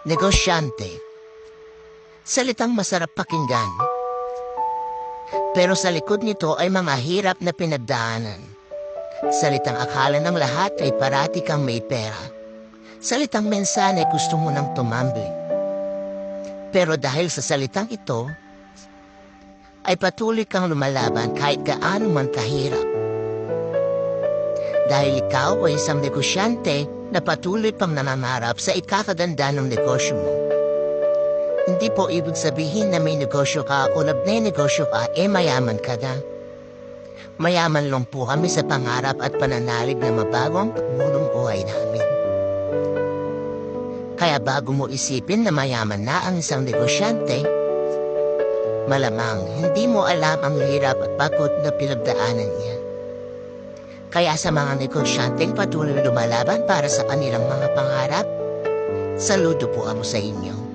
Negosyante. Salitang masarap pakinggan. Pero sa likod nito ay mga hirap na pinagdaanan. Salitang akala ng lahat ay parati kang may pera. Salitang mensahe gusto mo nang tumambling. Pero dahil sa salitang ito, ay patuloy kang lumalaban kahit gaano man kahirap. Dahil ikaw ay isang negosyante na patuloy pang nanangarap sa ikakaganda ng negosyo mo. Hindi po ibig sabihin na may negosyo ka o nagnenegosyo ka mayaman ka na. Mayaman lang po kami sa pangarap at pananalig na mabagong pagmulong buhay namin. Kaya bago mo isipin na mayaman na ang isang negosyante, malamang hindi mo alam ang hirap at pagod na pinagdaanan niya. Kaya sa mga negosyanteng patuloy lumalaban para sa kanilang mga pangarap, saludo po ako sa inyo.